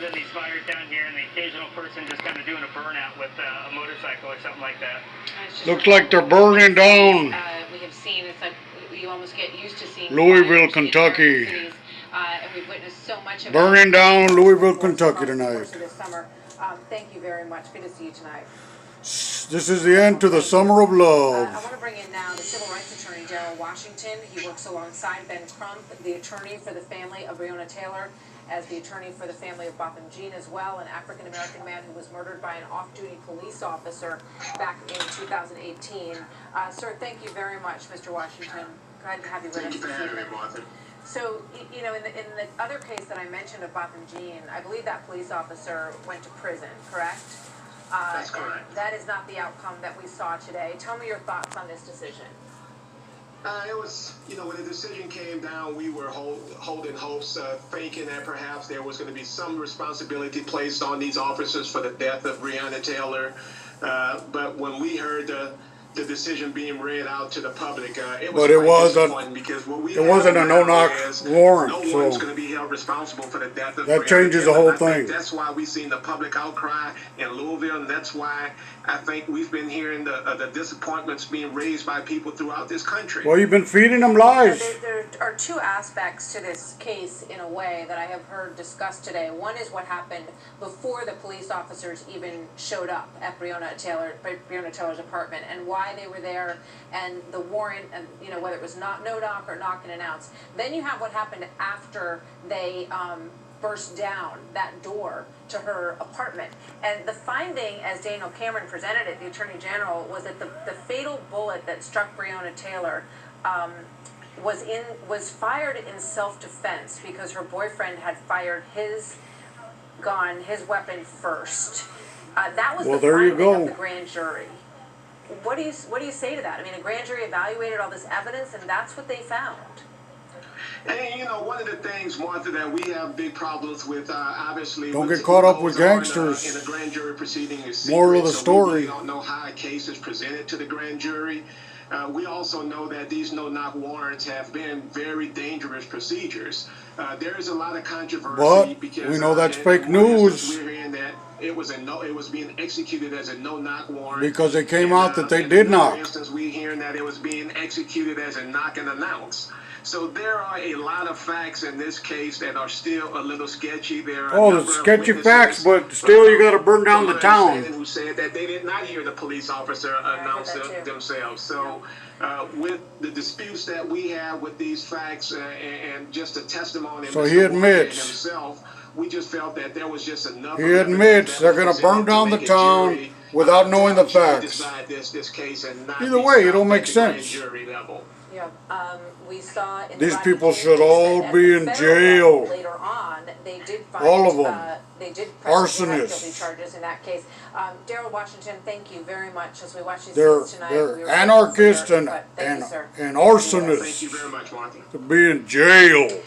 than these fires down here and the occasional person just kind of doing a burnout with a motorcycle or something like that. Looks like they're burning down. We have seen, it's like you almost get used to seeing Louisville, fires Kentucky. in cities, and we've witnessed so much of Burning it down Louisville, Kentucky across the tonight. course of this summer. Thank you very much. Good to see you tonight. This is the end to the summer of I love. want to bring in now the civil rights attorney, Daryl Washington. He works alongside Ben Crump, the attorney for the family of Breanna Taylor, as the attorney for the family of Botham Jean as well, an African-American man who was murdered by an off-duty police officer back in 2018. Sir, thank you very much, Mr. Washington. Glad to have you with us this evening. So, you know, in the other case that I mentioned of Botham Jean, I believe that police officer went to prison, correct? That's correct. That is not the outcome that we saw today. Tell me your thoughts on this decision. It was, you know, when the decision came down, we were holding hopes, thinking that perhaps there was going to be some responsibility placed on these officers for the death of Breanna Taylor. But when we heard the decision being read out to the public, it was disappointing because what we wasn't a no-knock warrant, no one's going to be held responsible for the death of that Breanna changes the Taylor. whole I think thing. that's why we've seen the public outcry in Louisville, and that's why I think we've been hearing the disappointments being raised by people throughout this country. Well, you've been feeding them lies. There are two aspects to this case, in a way, that I have heard discussed today. One is what happened before the police officers even showed up at Breanna Taylor's apartment, and why they were there, and the warrant, and you know, whether it was no knock or knock and announce. Then you have what happened after they burst down that door to her apartment. And the finding, as Daniel Cameron presented it, the Attorney General, was that the fatal bullet that struck Breanna Taylor was fired in self-defense because her boyfriend had fired his weapon first. That was the finding of the grand jury. What do you say to that? I mean, a grand jury evaluated all this evidence, and that's what they found. And you know, one of the things, Martha, that we have big problems with, obviously, Don't get caught up with gangsters. In a grand jury proceeding is Moral of the secret, story. So we really don't know how a case is presented to the grand jury. We also know that these no-knock warrants have been very dangerous procedures. There is a lot of controversy because we know that's fake in one news. instance, we're hearing that it was being executed as a no-knock warrant Because it came out that they did knock. For instance, we're hearing that it was being executed as a knock and announce. So there are a lot of facts in this case that are still a little sketchy. There are the sketchy facts, but still you got to burn down the town. Who said that they did not hear the police officer announce themselves. So with the disputes that we have with these facts and just a testimony of he admits himself, we just felt that there was just enough. He admits they're going to burn down the town without knowing the facts. Either way, it don't make sense. Yeah, we saw in These people should all be in jail. Later on, they did find all of them. They did arsonists. guilty charges in that case. Daryl Washington, thank you very much as we watch these They're things tonight. they're anarchists and Thank arsonists you very much, Martha. to be in jail.